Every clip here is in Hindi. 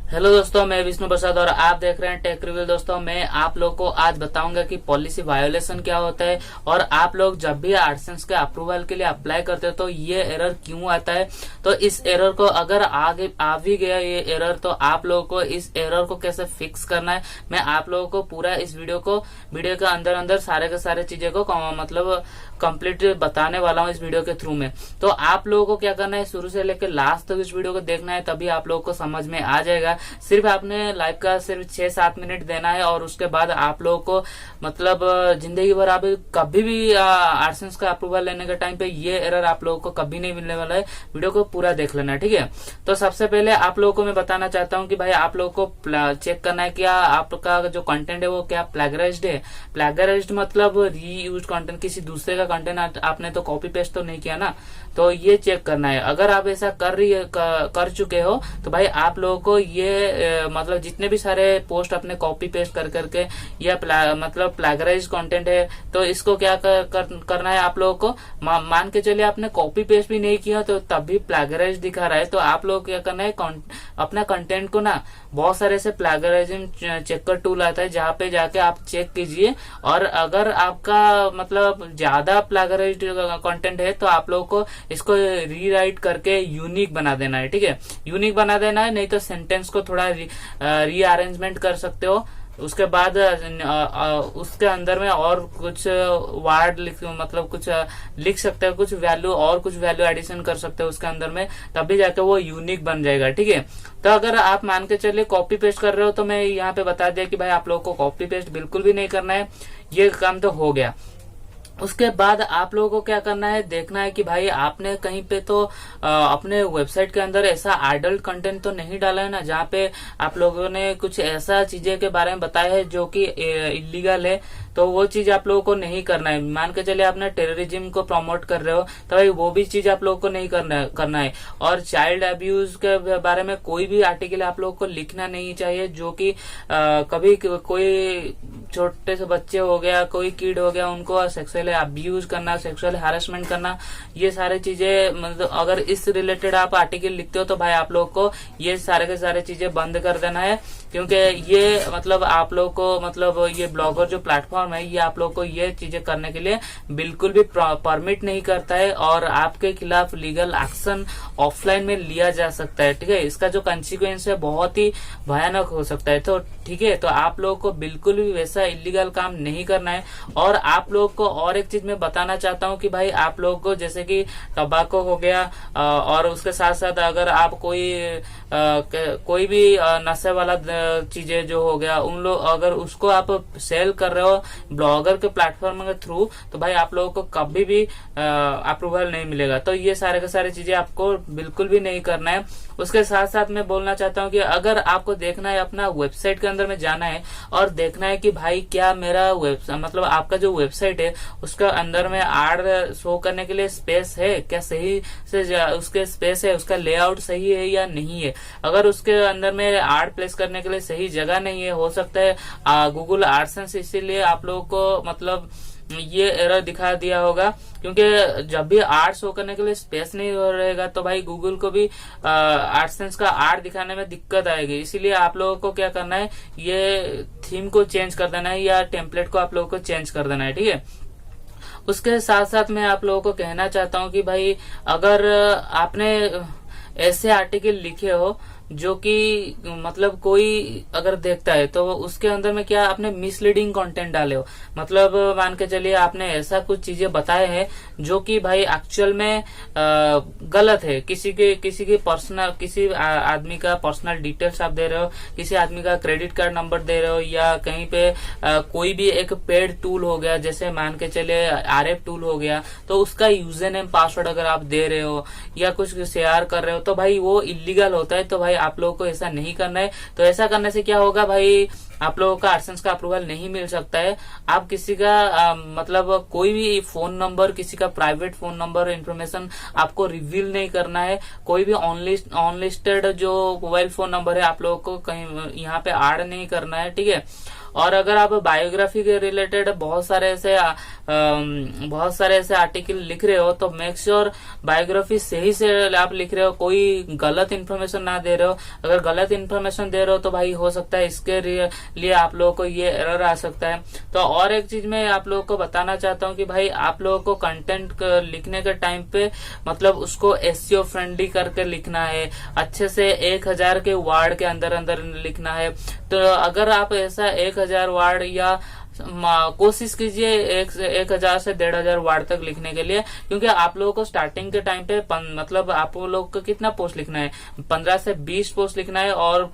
हेलो दोस्तों, मैं विष्णु प्रसाद और आप देख रहे हैं टेक रिव्यू। दोस्तों, मैं आप लोग को आज बताऊंगा कि पॉलिसी वायोलेशन क्या होता है और आप लोग जब भी एडसेंस के अप्रूवल के लिए अप्लाई करते हो तो ये एरर क्यों आता है। तो इस एरर को अगर आगे आ भी गया ये एरर, तो आप लोगों को इस एरर को कैसे फिक्स करना है, मैं आप लोगों को पूरा इस वीडियो के अंदर अंदर सारे के सारे चीजें को मतलब कंप्लीट बताने वाला हूँ इस वीडियो के थ्रू में। तो आप लोगों को क्या करना है, शुरू से लेकर लास्ट तक इस वीडियो को देखना है, तभी आप लोगों को समझ में आ जाएगा। सिर्फ आपने लाइव का सिर्फ 6-7 मिनट देना है और उसके बाद आप लोगों को मतलब जिंदगी भर आप कभी भी एडसेंस का अप्रूवल लेने के टाइम पे ये एरर आप लोगों को कभी नहीं मिलने वाला है। वीडियो को पूरा देख लेना, ठीक है। तो सबसे पहले आप लोगों को मैं बताना चाहता हूँ कि भाई आप लोगों को चेक करना है क्या आपका जो कंटेंट है वो क्या प्लैगराइज्ड है। प्लैगराइज्ड मतलब रीयूज कंटेंट, किसी दूसरे का कंटेंट आपने तो कॉपी पेस्ट तो नहीं किया ना, तो ये चेक करना है। अगर आप ऐसा कर चुके हो तो भाई आप लोगों को ये मतलब जितने भी सारे पोस्ट अपने कॉपी पेस्ट कर करके या मतलब प्लैगराइज कंटेंट है, तो इसको क्या करना है आप लोगों को। मान के चलिए आपने कॉपी पेस्ट भी नहीं किया तो तब भी प्लैगराइज दिखा रहा है, तो आप लोग क्या करना है, अपना कंटेंट को ना बहुत सारे से प्लैगराइज्म चेकर टूल आता है जहाँ पे जाके आप चेक कीजिए। और अगर आपका मतलब ज्यादा प्लैगराइज्ड कंटेंट है तो आप लोगों को इसको रीराइट करके यूनिक बना देना है, ठीक है। यूनिक बना देना है, नहीं तो सेंटेंस को थोड़ा रीअरेंजमेंट कर सकते हो। उसके बाद उसके अंदर में और कुछ वर्ड मतलब कुछ लिख सकते हो, कुछ वैल्यू और कुछ वैल्यू एडिशन कर सकते हो उसके अंदर में, तभी जाके वो यूनिक बन जाएगा, ठीक है। तो अगर आप मान के चलिए कॉपी पेस्ट कर रहे हो तो मैं यहाँ पे बता दिया कि भाई आप लोगों को कॉपी पेस्ट बिल्कुल भी नहीं करना है, ये काम तो हो गया। उसके बाद आप लोगों को क्या करना है, देखना है कि भाई आपने कहीं पे तो अपने वेबसाइट के अंदर ऐसा एडल्ट कंटेंट तो नहीं डाला है ना, जहाँ पे आप लोगों ने कुछ ऐसा चीजें के बारे में बताया है जो कि इलीगल है। तो वो चीज आप लोगों को नहीं करना है। मान के चलिए आपने टेररिज्म को प्रमोट कर रहे हो तो भाई वो भी चीज आप लोगों को नहीं करना है। और चाइल्ड अब्यूज के बारे में कोई भी आर्टिकल आप लोगों को लिखना नहीं चाहिए, जो कि कभी कोई छोटे से बच्चे हो गया, कोई किड हो गया, उनको सेक्सुअल अब्यूज करना, सेक्सुअल हैरेसमेंट करना, ये सारी चीजें मतलब अगर इस रिलेटेड आप आर्टिकल लिखते हो तो भाई आप लोग को ये सारे के सारे चीजें बंद कर देना है। क्योंकि ये मतलब आप लोग को मतलब ये ब्लॉगर जो प्लेटफॉर्म है ये आप लोग को ये चीजें करने के लिए बिल्कुल भी परमिट नहीं करता है और आपके खिलाफ लीगल एक्शन ऑफलाइन में लिया जा सकता है, ठीक है। इसका जो कंसिक्वेंस है बहुत ही भयानक हो सकता है, तो ठीक है। तो आप लोग को बिल्कुल भी वैसा इलीगल काम नहीं करना है। और आप लोग को और एक चीज मैं बताना चाहता हूँ कि भाई आप लोग को जैसे कि टबाको हो गया और उसके साथ साथ अगर आप कोई भी नशे वाला चीजें जो हो गया, उन लोग अगर उसको आप सेल कर रहे हो ब्लॉगर के प्लेटफॉर्म के थ्रू, तो भाई आप लोगों को कभी भी अप्रूवल नहीं मिलेगा। तो ये सारे के सारे चीजें आपको बिल्कुल भी नहीं करना है। उसके साथ साथ मैं बोलना चाहता हूँ कि अगर आपको देखना है, अपना वेबसाइट के अंदर में जाना है और देखना है कि भाई क्या मेरा मतलब आपका जो वेबसाइट है उसका अंदर में एड शो करने के लिए स्पेस है क्या, सही से उसके स्पेस है, उसका लेआउट सही है या नहीं है। अगर उसके अंदर में एड प्लेस करने के लिए सही जगह नहीं है, हो सकता है गूगल एडसेंस इसीलिए आप लोगों को मतलब ये एरर दिखा दिया होगा, क्योंकि जब भी आर्ट शो करने के लिए स्पेस नहीं रहेगा तो भाई गूगल को भी एडसेंस का आर्ट दिखाने में दिक्कत आएगी। इसीलिए आप लोगों को क्या करना है, ये थीम को चेंज कर देना है या टेम्पलेट को आप लोगों को चेंज कर देना है, ठीक है। उसके साथ साथ मैं आप लोगों को कहना चाहता हूँ कि भाई अगर आपने ऐसे आर्टिकल लिखे हो जो कि मतलब कोई अगर देखता है तो उसके अंदर में क्या आपने मिसलीडिंग कंटेंट डाले हो, मतलब मान के चलिए आपने ऐसा कुछ चीजें बताए हैं जो कि भाई एक्चुअल में गलत है। किसी की पर्सनल, किसी आदमी का पर्सनल डिटेल्स आप दे रहे हो, किसी आदमी का क्रेडिट कार्ड नंबर दे रहे हो, या कहीं पे कोई भी एक पेड टूल हो गया, जैसे मान के चलिए RF टूल हो गया, तो उसका यूजर नेम पासवर्ड अगर आप दे रहे हो या कुछ शेयर कर रहे हो तो भाई वो इलीगल होता है। तो भाई आप लोगों को ऐसा नहीं करना है। तो ऐसा करने से क्या होगा भाई, आप लोगों का एडसेंस का अप्रूवल नहीं मिल सकता है। आप किसी का मतलब कोई भी फोन नंबर, किसी का प्राइवेट फोन नंबर इन्फॉर्मेशन आपको रिवील नहीं करना है। कोई भी ऑनलिस्टेड जो मोबाइल फोन नंबर है आप लोगों को कहीं यहाँ पे ऐड नहीं करना है, ठीक है। और अगर आप बायोग्राफी के रिलेटेड बहुत सारे ऐसे आर्टिकल लिख रहे हो तो मेक श्योर बायोग्राफी सही से आप लिख रहे हो, कोई गलत इन्फॉर्मेशन ना दे रहे हो। अगर गलत इन्फॉर्मेशन दे रहे हो तो भाई हो सकता है इसके लिए आप लोगों को ये एरर आ सकता है। तो और एक चीज मैं आप लोगों को बताना चाहता हूँ कि भाई आप लोगों को कंटेंट लिखने के टाइम पे मतलब उसको एसईओ फ्रेंडली करके लिखना है, अच्छे से 1000 के वर्ड के अंदर अंदर लिखना है। तो अगर आप ऐसा 1000 वर्ड या कोशिश कीजिए 1000 से 1500 वर्ड तक लिखने के लिए, क्योंकि आप लोगों को स्टार्टिंग के टाइम पे मतलब आप लोग को कितना पोस्ट लिखना है, 15 से 20 पोस्ट लिखना है और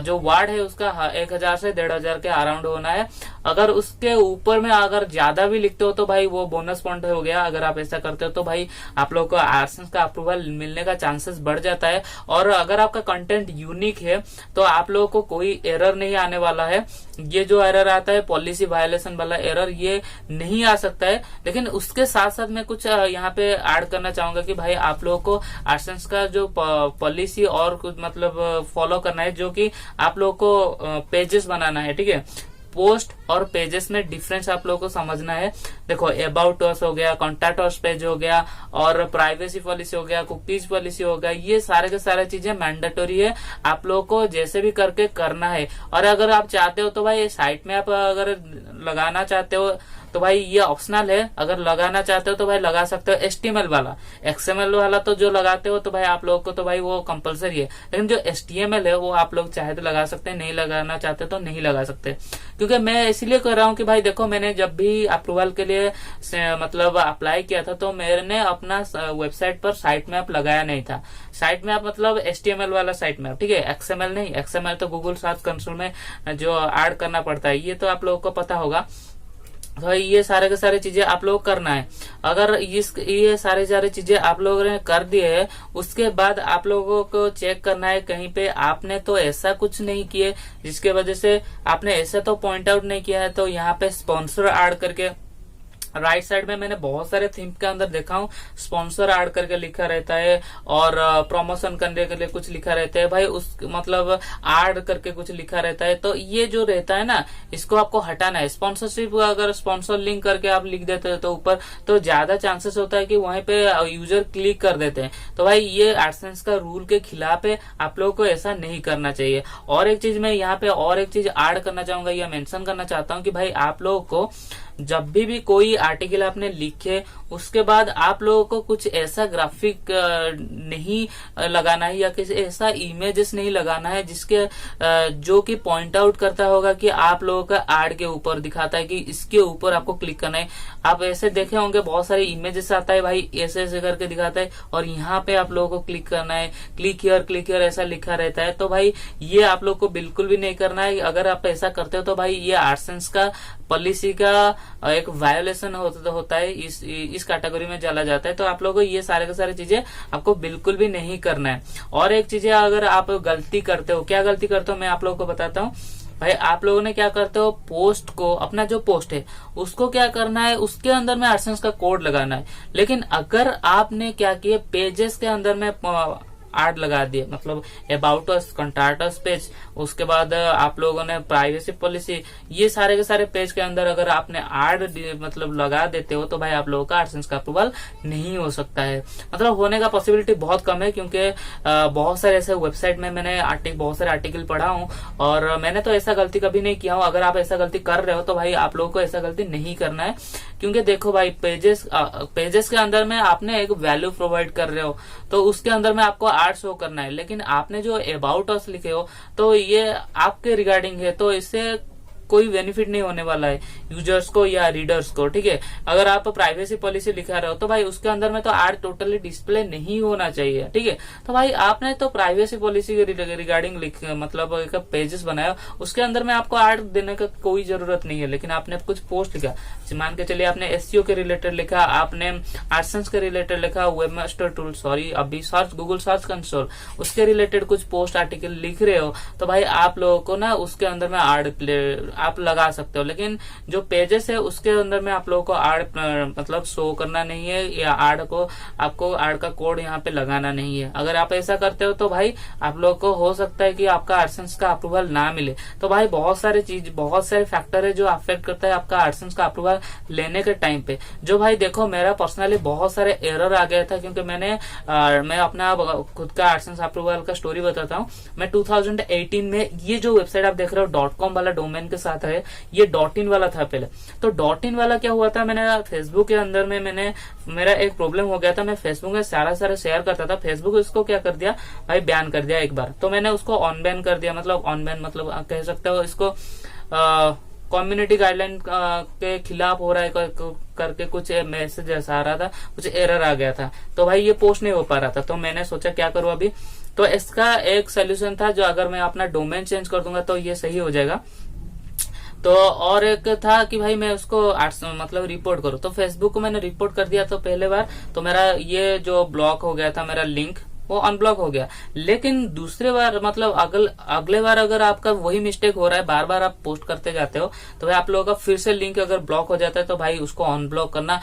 जो वर्ड है उसका 1000 से 1500 के अराउंड होना है। अगर उसके ऊपर में अगर ज्यादा भी लिखते हो तो भाई वो बोनस पॉइंट हो गया। अगर आप ऐसा करते हो तो भाई आप लोग को AdSense का अप्रूवल मिलने का चांसेस बढ़ जाता है। और अगर आपका कंटेंट यूनिक है तो आप लोगों को कोई एरर नहीं आने वाला है। ये जो एरर आता है पॉलिसी वायलेशन वाला एरर, ये नहीं आ सकता है। लेकिन उसके साथ साथ मैं कुछ यहाँ पे ऐड करना चाहूंगा कि भाई आप लोगों को AdSense का जो पॉलिसी और कुछ मतलब फॉलो करना है, जो कि आप लोगों को पेजेस बनाना है, ठीक है। पोस्ट और पेजेस में डिफरेंस आप लोगों को समझना है। देखो अबाउट अस हो गया, कॉन्टैक्ट अस पेज हो गया और प्राइवेसी पॉलिसी हो गया, कुकीज पॉलिसी हो गया, ये सारे के सारे चीजें मैंडेटरी है, आप लोगों को जैसे भी करके करना है। और अगर आप चाहते हो तो भाई साइट में आप अगर लगाना चाहते हो तो भाई ये ऑप्शनल है, अगर लगाना चाहते हो तो भाई लगा सकते हो। HTML वाला, XML वाला तो जो लगाते हो तो भाई आप लोगों को तो भाई वो कंपलसरी है, लेकिन जो HTML है वो आप लोग चाहे तो लगा सकते हैं, नहीं लगाना चाहते तो नहीं लगा सकते। क्योंकि मैं इसलिए कर रहा हूँ कि भाई देखो मैंने जब भी अप्रूवल के लिए मतलब अप्लाई किया था तो मैंने अपना वेबसाइट पर साइट मैप लगाया नहीं था। साइट मैप मतलब HTML वाला साइट मैप, ठीक है, XML नहीं। XML तो गूगल सर्च कंसोल में जो ऐड करना पड़ता है, ये तो आप लोगों को पता होगा। तो ये सारे के सारे चीजें आप लोग करना है। अगर ये सारे चीजें आप लोगों ने कर दिए है, उसके बाद आप लोगों को चेक करना है कहीं पे आपने तो ऐसा कुछ नहीं किए जिसके वजह से आपने ऐसा तो पॉइंट आउट नहीं किया है। तो यहाँ पे स्पॉन्सर ऐड करके राइट साइड में मैंने बहुत सारे थीम के अंदर देखा हूँ, स्पॉन्सर ऐड करके लिखा रहता है और प्रमोशन करने के लिए कुछ लिखा रहता है भाई, उस मतलब ऐड करके कुछ लिखा रहता है। तो ये जो रहता है ना, इसको आपको हटाना है। स्पॉन्सरशिप अगर स्पॉन्सर लिंक करके आप लिख देते हो तो ऊपर, तो ज्यादा चांसेस होता है कि वहीं पे यूजर क्लिक कर देते हैं। तो भाई ये AdSense का रूल के खिलाफ है, आप लोगों को ऐसा नहीं करना चाहिए। और एक चीज मैं यहाँ पे और एक चीज ऐड करना चाहूंगा या मेंशन करना चाहता हूँ कि भाई आप लोगों को जब भी कोई आर्टिकल आपने लिखे उसके बाद आप लोगों को कुछ ऐसा ग्राफिक नहीं लगाना है या किसी ऐसा इमेजेस नहीं लगाना है जिसके जो कि पॉइंट आउट करता होगा कि आप लोगों का एड के ऊपर दिखाता है कि इसके ऊपर आपको क्लिक करना है। आप ऐसे देखे होंगे बहुत सारे इमेजेस आता है भाई, ऐसे ऐसे करके दिखाता है और यहाँ पे आप लोगों को क्लिक करना है, क्लिक हियर ऐसा लिखा रहता है। तो भाई ये आप लोग को बिल्कुल भी नहीं करना है। अगर आप ऐसा करते हो तो भाई ये AdSense का पॉलिसी का एक वायोलेशन होता है, इस कैटेगरी में चला जाता है। तो आप लोगों को ये सारे के सारे चीजें आपको बिल्कुल भी नहीं करना है। और एक चीज अगर आप गलती करते हो, क्या गलती करते हो मैं आप लोगों को बताता हूँ। भाई आप लोगों ने क्या करते हो, पोस्ट को, अपना जो पोस्ट है उसको क्या करना है, उसके अंदर में AdSense का कोड लगाना है। लेकिन अगर आपने क्या किया, पेजेस के अंदर में ऐड लगा दिए, मतलब about us, contact us page, उसके बाद आप लोगों ने प्राइवेसी पॉलिसी, ये सारे के सारे पेज के अंदर अगर आपने ऐड मतलब लगा देते हो तो भाई आप लोगों का AdSense का अप्रूवल नहीं हो सकता है। मतलब होने का पॉसिबिलिटी बहुत कम है, क्योंकि बहुत सारे ऐसे वेबसाइट में मैंने बहुत सारे आर्टिकल पढ़ा हूँ और मैंने तो ऐसा गलती कभी नहीं किया हूँ। अगर आप ऐसा गलती कर रहे हो तो भाई आप लोगों को ऐसा गलती नहीं करना है। क्योंकि देखो भाई पेजेस के अंदर में आपने एक वैल्यू प्रोवाइड कर रहे हो तो उसके अंदर में आपको ऐड शो करना है। लेकिन आपने जो अबाउट अस लिखे हो तो ये आपके रिगार्डिंग है, तो इससे कोई बेनिफिट नहीं होने वाला है यूजर्स को या रीडर्स को, ठीक है। अगर आप प्राइवेसी पॉलिसी लिखा रहे हो तो भाई उसके अंदर में तो ऐड टोटली डिस्प्ले नहीं होना चाहिए, ठीक है। तो भाई आपने तो प्राइवेसी पॉलिसी के रिगार्डिंग मतलब एक पेजेस बनाया, उसके अंदर में आपको ऐड देने का कोई जरूरत नहीं है। लेकिन आपने कुछ पोस्ट लिखा, मान के चलिए आपने SEO के रिलेटेड लिखा, आपने AdSense के रिलेटेड लिखा, वेबमास्टर टूल, सॉरी अभी सर्च गूगल सर्च कंसोल, उसके रिलेटेड कुछ पोस्ट आर्टिकल लिख रहे हो तो भाई आप लोगों को ना उसके अंदर में आप लगा सकते हो, लेकिन जो पेजेस है उसके अंदर में आप लोगों को आड मतलब शो करना नहीं है, या आपको आड का कोड यहाँ पे लगाना नहीं है। अगर आप ऐसा करते हो तो भाई आप लोगों को हो सकता है कि आपका एडसेंस का अप्रूवल ना मिले। तो भाई बहुत सारे फैक्टर है जो अफेक्ट करता है आपका एडसेंस का अप्रूवल लेने के टाइम पे। जो भाई देखो मेरा पर्सनली बहुत सारे एरर आ गया था, क्योंकि मैं अपना खुद का एडसेंस अप्रूवल का स्टोरी बताता हूँ। मैं 2018 में ये जो वेबसाइट आप देख रहे हो .com वाला डोमेन के साथ है, ये .in वाला था पहले। तो .in वाला क्या हुआ था, मैंने फेसबुक के अंदर में मेरा एक प्रॉब्लम हो गया था। मैं फेसबुक में सारा शेयर करता था, फेसबुक इसको क्या कर दिया भाई, बैन कर दिया एक बार। तो मैंने उसको ऑन बैन कर दिया, मतलब आप कह सकते हो इसको कम्युनिटी गाइडलाइन के खिलाफ हो रहा है करके कुछ मैसेज ऐसा आ रहा था, कुछ एरर आ गया था। तो भाई ये पोस्ट नहीं हो पा रहा था। तो मैंने सोचा क्या करूं अभी, तो इसका एक सोल्यूशन था जो अगर मैं अपना डोमेन चेंज कर दूंगा तो ये सही हो जाएगा। तो और एक था कि भाई मैं उसको मतलब रिपोर्ट करूं। तो फेसबुक को मैंने रिपोर्ट कर दिया। तो पहले बार तो मेरा ये जो ब्लॉक हो गया था, मेरा लिंक वो अनब्लॉक हो गया। लेकिन दूसरे बार मतलब अगले बार अगर आपका वही मिस्टेक हो रहा है, बार बार आप पोस्ट करते जाते हो, तो भाई आप लोगों का फिर से लिंक अगर ब्लॉक हो जाता है तो भाई उसको अनब्लॉक करना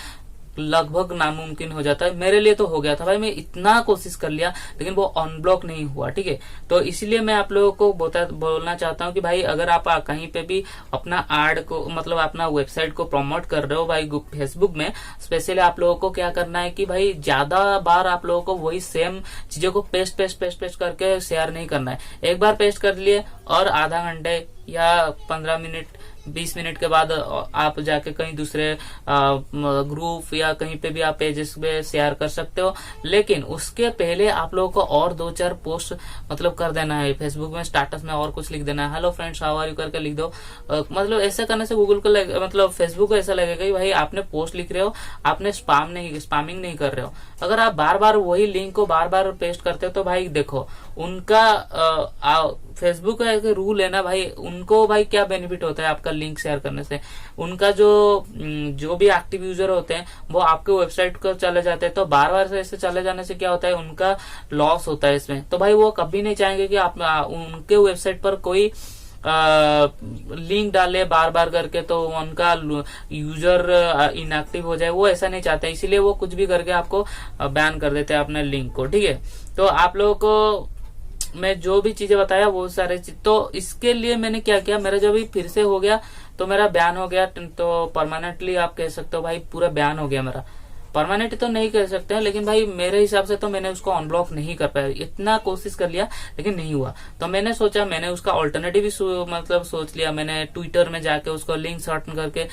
लगभग नामुमकिन हो जाता है। मेरे लिए तो हो गया था भाई, मैं इतना कोशिश कर लिया लेकिन वो अनब्लॉक नहीं हुआ। ठीक है, तो इसलिए मैं आप लोगों को बोलना चाहता हूँ कि भाई अगर आप कहीं पे भी अपना एड को मतलब अपना वेबसाइट को प्रमोट कर रहे हो भाई फेसबुक में, स्पेशली आप लोगों को क्या करना है कि भाई ज्यादा बार आप लोगों को वही सेम चीजों को पेस्ट करके शेयर नहीं करना है। एक बार पेस्ट कर लिए और आधा घंटे या 15 मिनट 20 मिनट के बाद आप जाके कहीं दूसरे ग्रुप या कहीं पे भी आप पेजेस पे शेयर कर सकते हो। लेकिन उसके पहले आप लोगों को और 2-4 पोस्ट मतलब कर देना है फेसबुक में, स्टेटस में और कुछ लिख देना है, hello friends how are you करके लिख दो। मतलब ऐसे करने से गूगल को मतलब फेसबुक को ऐसा लगेगा कि भाई आपने पोस्ट लिख रहे हो, आपने स्पैमिंग नहीं कर रहे हो। अगर आप बार बार वही लिंक को बार बार पेस्ट करते हो तो भाई देखो उनका फेसबुक का एक रूल है ना भाई, उनको भाई क्या बेनिफिट होता है आपका लिंक शेयर करने से। उनका जो भी एक्टिव यूजर होते हैं वो आपके वेबसाइट को चले जाते हैं। तो बार बार से ऐसे चले जाने से क्या होता है, उनका लॉस होता है इसमें। तो भाई वो कभी नहीं चाहेंगे कि आप उनके वेबसाइट पर कोई लिंक डाले बार बार करके तो उनका यूजर इनएक्टिव हो जाए, वो ऐसा नहीं चाहते। इसीलिए वो कुछ भी करके आपको बैन कर देते हैं अपने लिंक को। ठीक है, तो आप लोगों को मैं जो भी चीजें बताया वो सारे चीज, तो इसके लिए मैंने क्या किया, मेरा जब भी फिर से हो गया तो मेरा बैन हो गया। तो परमानेंटली आप कह सकते हो भाई पूरा बैन हो गया मेरा। परमानेंट तो नहीं कह सकते हैं, लेकिन भाई मेरे हिसाब से तो मैंने उसको अनब्लॉक नहीं कर पाया। इतना कोशिश कर लिया लेकिन नहीं हुआ। तो मैंने सोचा, मैंने उसका ऑल्टरनेटिव भी मतलब सोच लिया। मैंने ट्विटर में जाके उसको लिंक सर्च करके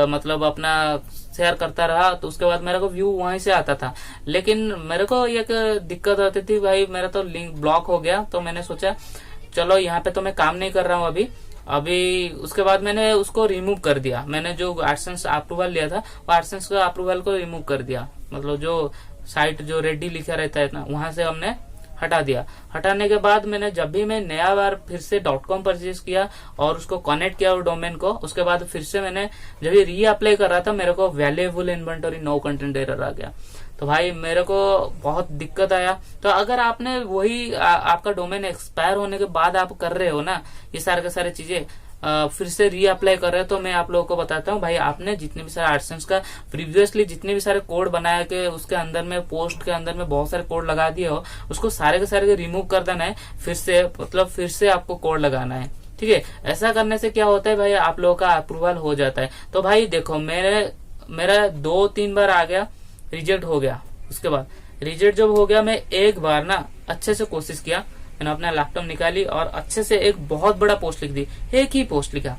मतलब अपना शेयर करता रहा। तो उसके बाद मेरे को व्यू वहीं से आता था। लेकिन मेरे को एक दिक्कत आती थी भाई, मेरा तो लिंक ब्लॉक हो गया। तो मैंने सोचा चलो यहाँ पे तो मैं काम नहीं कर रहा हूँ अभी उसके बाद मैंने उसको रिमूव कर दिया। मैंने जो एडसेंस अप्रूवल लिया था वो एडसेंस का अप्रूवल को रिमूव कर दिया। मतलब जो साइट जो रेडी लिखा रहता है ना, वहां से हमने हटा दिया। हटाने के बाद मैंने जब भी मैं नया बार फिर से .com परचेज किया और उसको कनेक्ट किया डोमेन को, उसके बाद फिर से मैंने जब ये री अप्लाई कर रहा था मेरे को valuable inventory no content error आ गया। तो भाई मेरे को बहुत दिक्कत आया। तो अगर आपने वही आपका डोमेन एक्सपायर होने के बाद आप कर रहे हो ना ये सारे के सारे चीजें, फिर से री अप्लाई कर रहे हो, तो मैं आप लोगों को बताता हूँ भाई आपने जितने भी सारे एडसेंस का प्रीवियसली जितने भी सारे कोड बनाया के उसके अंदर में पोस्ट के अंदर में बहुत सारे कोड लगा दिए हो, उसको सारे के सारे रिमूव कर देना है। फिर से मतलब फिर से आपको कोड लगाना है। ठीक है, ऐसा करने से क्या होता है भाई आप लोगों का अप्रूवल हो जाता है। तो भाई देखो मेरा 2-3 बार आ गया, रिजेक्ट हो गया। उसके बाद रिजेक्ट जब हो गया, मैं एक बार ना अच्छे से कोशिश किया, मैंने अपना लैपटॉप निकाली और अच्छे से एक बहुत बड़ा पोस्ट लिख दी। एक ही पोस्ट लिखा,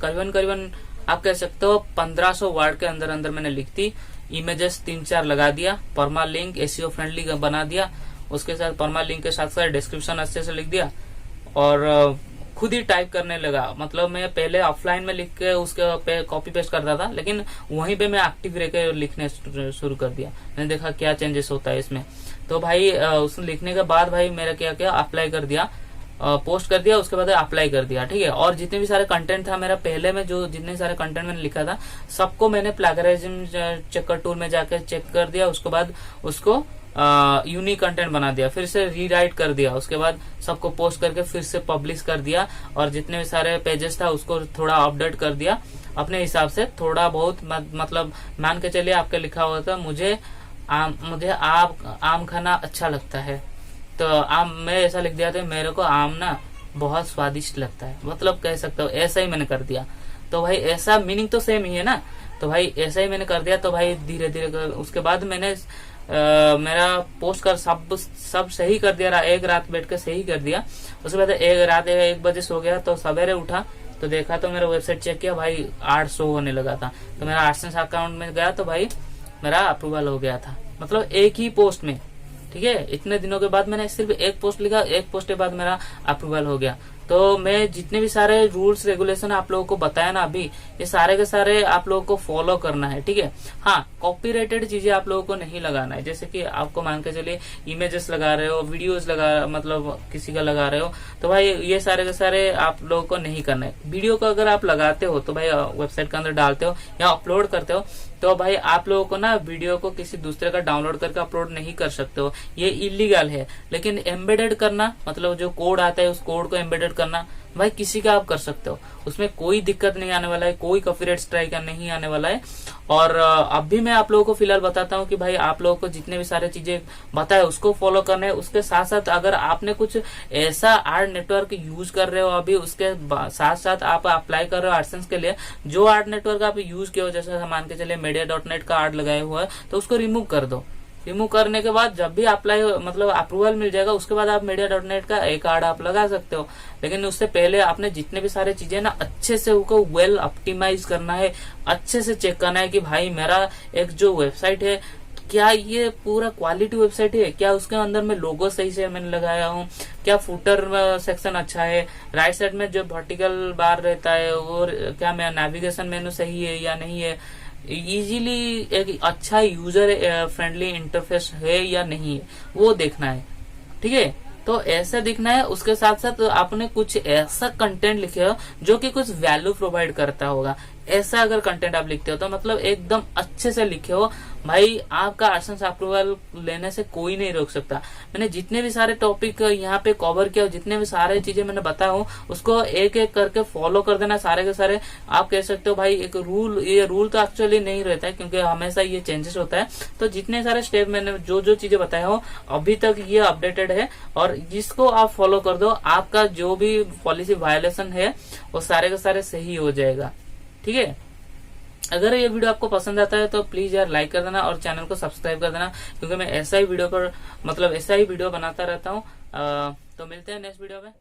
करीबन आप कह सकते हो 1500 वर्ड के अंदर अंदर मैंने लिख दी। इमेजेस 3-4 लगा दिया, परमा लिंक एसईओ फ्रेंडली बना दिया, उसके साथ परमा लिंक के साथ साथ डिस्क्रिप्शन अच्छे से लिख दिया और खुद ही टाइप करने लगा। मतलब मैं पहले ऑफलाइन में लिख के उसके पे कॉपी पेस्ट करता था, लेकिन वहीं पे मैं एक्टिव रह के लिखने शुरू कर दिया। मैंने देखा क्या चेंजेस होता है इसमें। तो भाई उसने लिखने के बाद भाई मेरा क्या अप्लाई कर दिया, पोस्ट कर दिया, उसके बाद अप्लाई कर दिया। ठीक है, और जितने भी सारे कंटेंट था मेरा पहले में जो जितने सारे कंटेंट मैंने लिखा था सबको मैंने प्लैगरिज्म चेकर टूल में जाकर चेक कर दिया। उसके बाद उसको यूनिक कंटेंट बना दिया, फिर से रीराइट कर दिया, उसके बाद सबको पोस्ट करके फिर से पब्लिश कर दिया और जितने भी सारे पेजेस था उसको थोड़ा अपडेट कर दिया अपने हिसाब से, थोड़ा बहुत मतलब मान के चलिए आपके लिखा हुआ था मुझे आम खाना अच्छा लगता है, तो आम मैं ऐसा लिख दिया था मेरे को आम ना बहुत स्वादिष्ट लगता है, मतलब कह सकते हो ऐसा ही मैंने कर दिया। तो भाई ऐसा मीनिंग तो सेम ही है ना, तो भाई ऐसा ही मैंने कर दिया। तो भाई धीरे धीरे उसके बाद मैंने मेरा पोस्ट कर सब सही कर दिया, एक रात बैठ कर सही कर दिया। उसके बाद रात 1 बजे सो गया, तो सवेरे उठा तो देखा तो मेरा वेबसाइट चेक किया भाई 800 होने लगा था, तो मेरा AdSense अकाउंट में गया तो भाई मेरा अप्रूवल हो गया था, मतलब एक ही पोस्ट में। ठीक है, इतने दिनों के बाद मैंने सिर्फ एक पोस्ट लिखा, एक पोस्ट के बाद मेरा अप्रूवल हो गया। तो मैं जितने भी सारे रूल्स रेगुलेशन आप लोगों को बताया ना अभी, ये सारे के सारे आप लोगों को फॉलो करना है। ठीक है, हाँ कॉपीराइटेड चीजें आप लोगों को नहीं लगाना है, जैसे कि आपको मान के चलिए इमेजेस लगा रहे हो, वीडियोस लगा मतलब किसी का लगा रहे हो, तो भाई ये सारे के सारे आप लोगों को नहीं करना है। वीडियो को अगर आप लगाते हो तो भाई वेबसाइट के अंदर डालते हो या अपलोड करते हो, तो भाई आप लोगों को ना वीडियो को किसी दूसरे का डाउनलोड करके अपलोड नहीं कर सकते हो, ये इलीगल है। लेकिन एम्बेडेड करना मतलब जो कोड आता है उस कोड को एम्बेडेड करना भाई किसी का आप कर सकते हो, उसमें कोई दिक्कत नहीं आने वाला है, कोई कॉपीराइट स्ट्राइक नहीं आने वाला है। और अब भी मैं आप लोगों को फिलहाल बताता हूँ कि भाई आप लोगों को जितने भी सारे चीजें बताए उसको फॉलो करना है। उसके साथ साथ अगर आपने कुछ ऐसा आर्ट नेटवर्क यूज कर रहे हो अभी, उसके साथ साथ आप अप्लाई कर रहे हो AdSense के लिए, जो आर्ट नेटवर्क आप यूज किए हो, जैसे मान के चलिए media.net का आर्ट लगाया हुआ है, तो उसको रिमूव कर दो। रिमूव करने के बाद जब भी अप्लाई मतलब अप्रूवल मिल जाएगा उसके बाद आप media.net का एक आर्ट आप लगा सकते हो। लेकिन उससे पहले आपने जितने भी सारे चीजें ना अच्छे से उनको वेल ऑप्टिमाइज करना है, अच्छे से चेक करना है कि भाई मेरा एक जो वेबसाइट है क्या ये पूरा क्वालिटी वेबसाइट है, क्या उसके अंदर में लोगो सही से मैंने लगाया हूँ, क्या फुटर सेक्शन अच्छा है, राइट साइड में जो वर्टिकल बार रहता है और क्या मेरा नेविगेशन मेनू सही है या नहीं है, इजीली एक अच्छा यूजर फ्रेंडली इंटरफेस है या नहीं है, वो देखना है। ठीक है, तो ऐसा दिखना है। उसके साथ साथ आपने कुछ ऐसा कंटेंट लिखे हो जो कि कुछ वैल्यू प्रोवाइड करता होगा, ऐसा अगर कंटेंट आप लिखते हो तो मतलब एकदम अच्छे से लिखे हो भाई, आपका AdSense अप्रूवल लेने से कोई नहीं रोक सकता। मैंने जितने भी सारे टॉपिक यहाँ पे कवर किया, जितने भी सारे चीजें मैंने बताया हूँ उसको एक एक करके फॉलो कर देना सारे के सारे। आप कह सकते हो भाई एक रूल, ये रूल तो एक्चुअली नहीं रहता है क्योंकि हमेशा ये चेंजेस होता है। तो जितने सारे स्टेप मैंने जो जो चीजें बताया हो अभी तक ये अपडेटेड है और जिसको आप फॉलो कर दो, आपका जो भी पॉलिसी वायलेशन है वो सारे के सारे सही हो जाएगा। ठीक है, अगर ये वीडियो आपको पसंद आता है तो प्लीज यार लाइक कर देना और चैनल को सब्सक्राइब कर देना, क्योंकि मैं ऐसा ही वीडियो पर मतलब ऐसा ही वीडियो बनाता रहता हूँ। तो मिलते हैं नेक्स्ट वीडियो में।